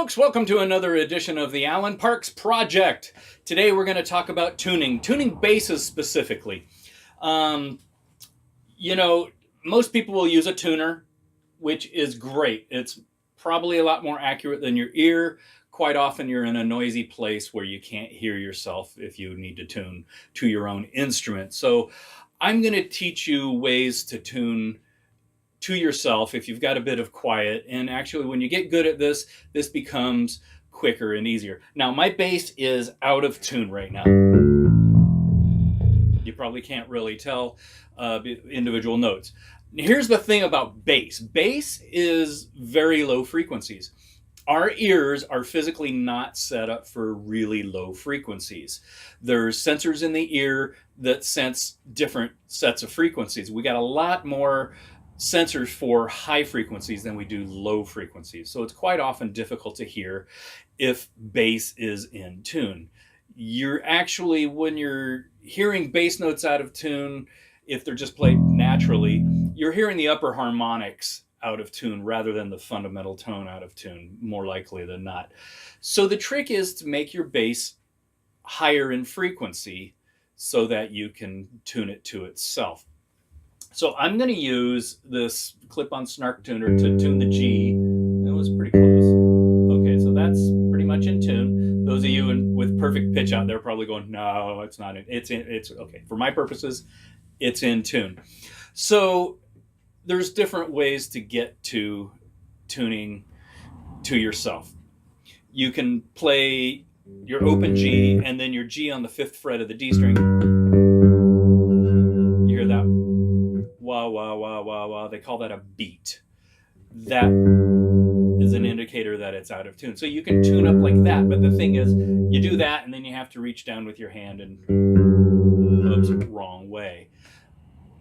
folks, welcome to another edition of the Alan Parks Project. Today we're going to talk about tuning basses specifically. You know, most people will use a tuner, which is great. It's probably a lot more accurate than your ear. Quite often you're in a noisy place where you can't hear yourself if you need to tune to your own instrument. So I'm going to teach you ways to tune to yourself if you've got a bit of quiet. And actually, when you get good at this, this becomes quicker and easier. Now, my bass is out of tune right now. You probably can't really tell individual notes. Here's the thing about bass. Bass is very low frequencies. Our ears are physically not set up for really low frequencies. There's sensors in the ear that sense different sets of frequencies. We got a lot more sensors for high frequencies than we do low frequencies. So it's quite often difficult to hear if bass is in tune. You're actually, when you're hearing bass notes out of tune, if they're just played naturally, you're hearing the upper harmonics out of tune rather than the fundamental tone out of tune, more likely than not. So the trick is to make your bass higher in frequency so that you can tune it to itself. So I'm going to use this clip-on snark tuner to tune the G. That was pretty close. Okay, so that's pretty much in tune. Those of you with perfect pitch out there are probably going, no, it's not. It's okay. For my purposes, it's in tune. So there's different ways to get to tuning to yourself. You can play your open G and then your G on the 5th fret of the D string. You hear that? Wah, wah, wah, wah, wah. They call that a beat. That is an indicator that it's out of tune. So you can tune up like that, but the thing is, you do that and then you have to reach down with your hand and oops, wrong way.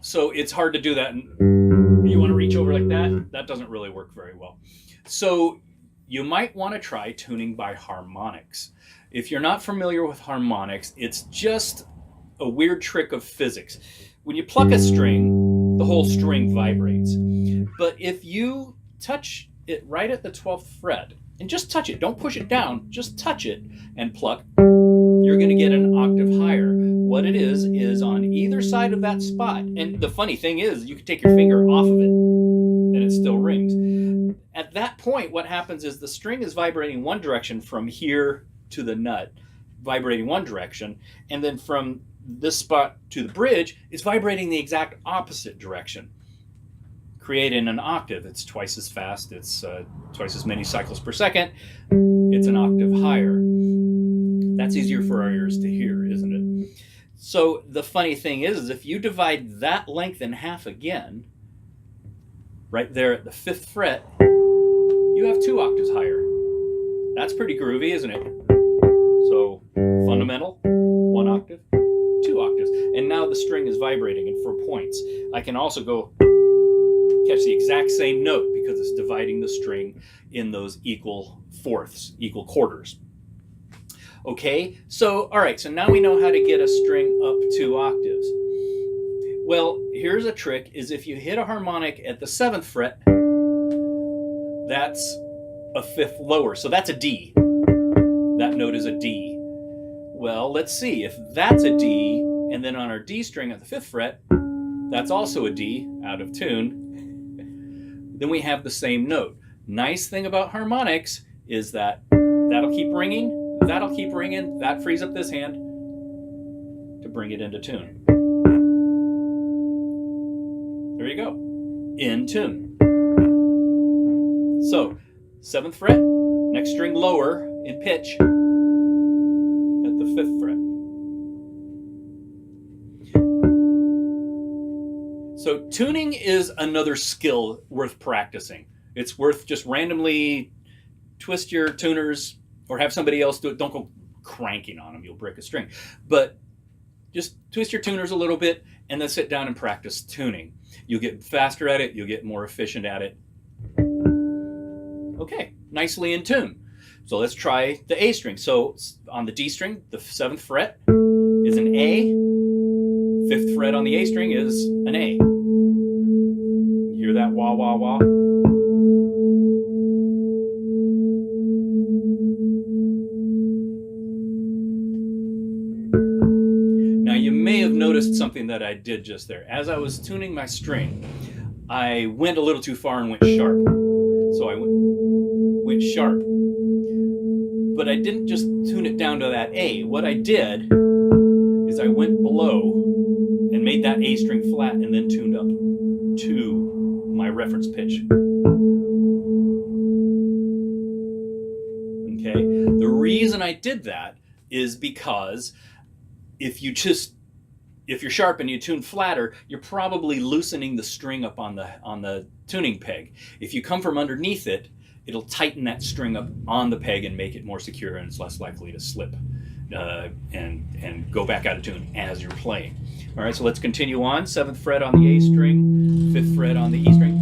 So it's hard to do that. And you want to reach over like that? That doesn't really work very well. So you might want to try tuning by harmonics. If you're not familiar with harmonics, it's just a weird trick of physics. When you pluck a string, the whole string vibrates. But if you touch it right at the 12th fret, and just touch it, don't push it down, just touch it and pluck, you're going to get an octave higher. What it is on either side of that spot. And the funny thing is, you can take your finger off of it and it still rings. At that point, what happens is the string is vibrating one direction from here to the nut, vibrating one direction, and then from this spot to the bridge is vibrating the exact opposite direction, creating an octave. It's twice as fast, it's twice as many cycles per second, it's an octave higher. That's easier for our ears to hear, isn't it? So the funny thing is if you divide that length in half again, right there at the 5th fret, you have 2 octaves higher. That's pretty groovy, isn't it? So fundamental, 1 octave, 2 octaves, and now the string is vibrating. And for points, I can also go catch the exact same note because it's dividing the string in those equal fourths, equal quarters. Okay, so all right, so now we know how to get a string up 2 octaves. Well, here's a trick: is if you hit a harmonic at the 7th fret, that's a 5th lower, so that's a D. That note is a D. Well, let's see, if that's a D, and then on our D string at the 5th fret, that's also a D, out of tune, then we have the same note. Nice thing about harmonics is that that'll keep ringing, that frees up this hand to bring it into tune. There you go, in tune. So, 7th fret, next string lower in pitch, at the 5th fret. So tuning is another skill worth practicing. It's worth just randomly twist your tuners or have somebody else do it. Don't go cranking on them, you'll break a string. But just twist your tuners a little bit and then sit down and practice tuning. You'll get faster at it, you'll get more efficient at it. Okay, nicely in tune. So let's try the A string. So on the D string, the 7th fret is an A. 5th fret on the A string is an A. You hear that wah, wah, wah? Now you may have noticed something that I did just there. As I was tuning my string, I went a little too far and went sharp. So I went sharp. But I didn't just tune it down to that A. What I did is I went below and made that A string flat and then tuned up to my reference pitch. Okay? The reason I did that is because if you're sharp and you tune flatter, you're probably loosening the string up on the tuning peg. If you come from underneath it, it'll tighten that string up on the peg and make it more secure, and it's less likely to slip and go back out of tune as you're playing. All right, so let's continue on. 7th fret on the A string, 5th fret on the E string.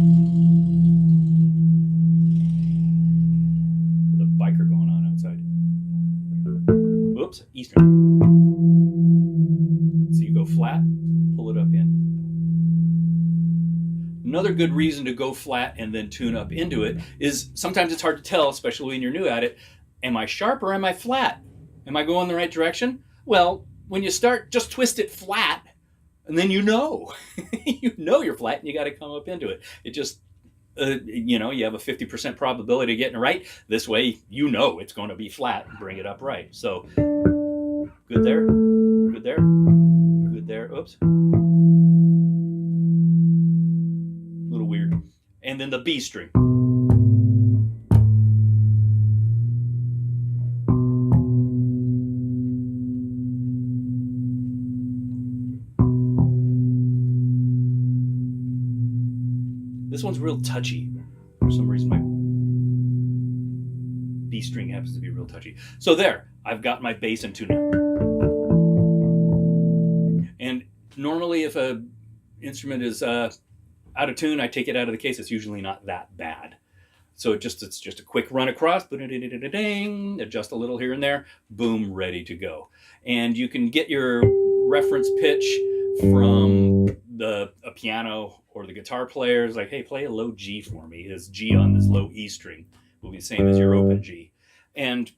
With a biker going on outside. Whoops, E string. So you go flat, pull it up in. Another good reason to go flat and then tune up into it is sometimes it's hard to tell, especially when you're new at it. Am I sharp or am I flat? Am I going the right direction? Well, when you start, just twist it flat, and then you know. You know you're flat, and you got to come up into it. It just, you have a 50% probability of getting it right. This way, you know it's going to be flat and bring it up right. So, good there, good there, good there. Oops. A little weird. And then the B string. This one's real touchy. For some reason, my B string happens to be real touchy. So there, I've got my bass in tune. And normally if a instrument is out of tune, I take it out of the case. It's usually not that bad. So it's just a quick run across, adjust a little here and there, boom, ready to go. And you can get your reference pitch from a piano or the guitar players, like, hey, play a low G for me. His G on this low E string will be the same as your open G. And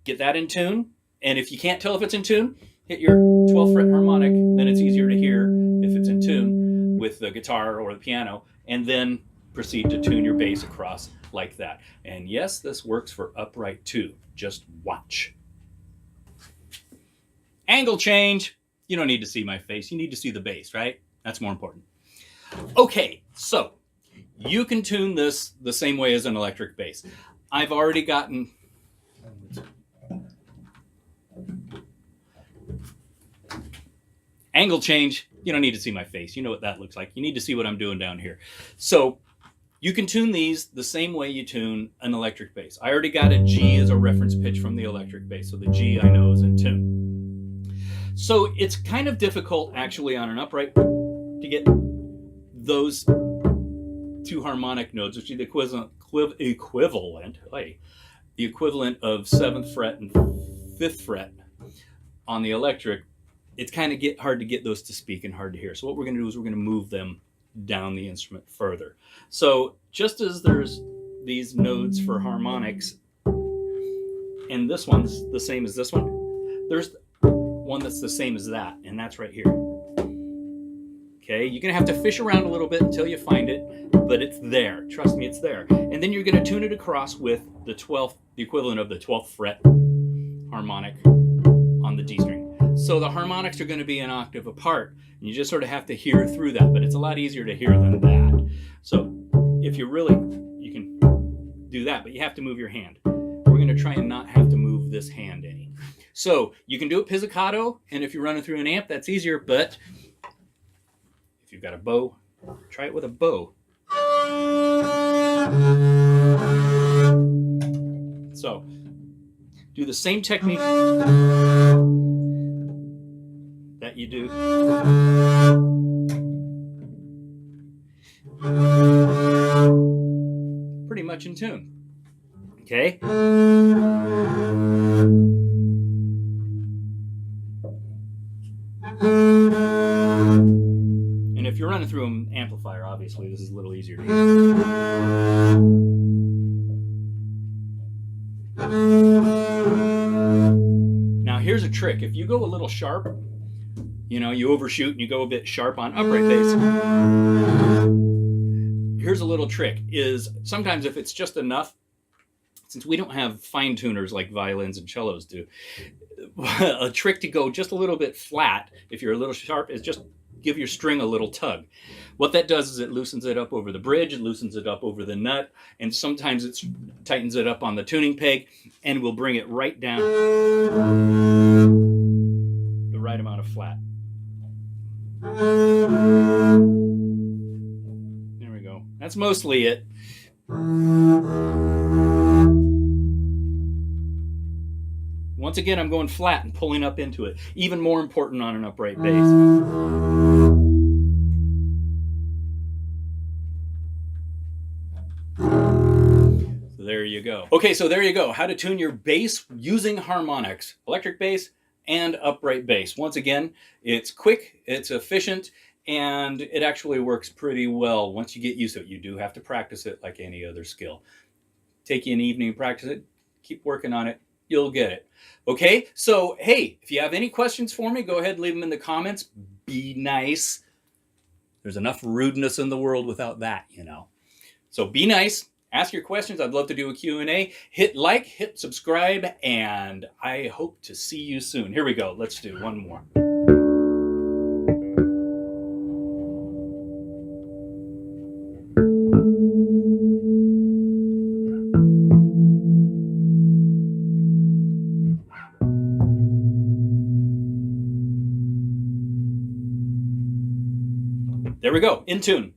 get that in tune. And if you can't tell if it's in tune, hit your 12th fret harmonic. Then it's easier to hear if it's in tune with the guitar or the piano. And then proceed to tune your bass across like that. And yes, this works for upright too. Just watch. Angle change. You don't need to see my face. You need to see the bass, right? That's more important. Okay, so you can tune this the same way as an electric bass. I've already gotten... Angle change. You don't need to see my face. You know what that looks like. You need to see what I'm doing down here. So you can tune these the same way you tune an electric bass. I already got a G as a reference pitch from the electric bass, so the G I know is in tune. So it's kind of difficult actually on an upright to get those two harmonic nodes, which are the equivalent of 7th fret and 5th fret on the electric. It's kind of hard to get those to speak and hard to hear. So what we're going to do is we're going to move them down the instrument further. So just as there's these nodes for harmonics, and this one's the same as this one, there's one that's the same as that, and that's right here. Okay, you're going to have to fish around a little bit until you find it, but it's there. Trust me, it's there. And then you're going to tune it across with the equivalent of the 12th fret harmonic on the D string. So the harmonics are going to be an octave apart, and you just sort of have to hear through that, but it's a lot easier to hear than that. So if you can do that, but you have to move your hand. We're going to try and not have to move this hand any. So you can do it pizzicato, and if you're running through an amp, that's easier, but if you've got a bow, try it with a bow. So do the same technique that you do. Pretty much in tune. Okay? And if you're running through an amplifier, obviously, this is a little easier to hear. Now, here's a trick. If you go a little sharp, You know, you overshoot and you go a bit sharp on upright bass. Here's a little trick, is sometimes if it's just enough, since we don't have fine tuners like violins and cellos do, a trick to go just a little bit flat, if you're a little sharp, is just give your string a little tug. What that does is it loosens it up over the bridge, it loosens it up over the nut, and sometimes it tightens it up on the tuning peg, and will bring it right down the right amount of flat. There we go. That's mostly it. Once again, I'm going flat and pulling up into it. Even more important on an upright bass. So there you go. Okay, so there you go. How to tune your bass using harmonics. Electric bass and upright bass. Once again, it's quick, it's efficient, and it actually works pretty well once you get used to it. You do have to practice it like any other skill. Take you an evening and practice it. Keep working on it. You'll get it. Okay, so hey, if you have any questions for me, go ahead and leave them in the comments. Be nice. There's enough rudeness in the world without that, you know. So be nice. Ask your questions. I'd love to do a Q&A. Hit like, hit subscribe, and I hope to see you soon. Here we go. Let's do one more. There we go, in tune.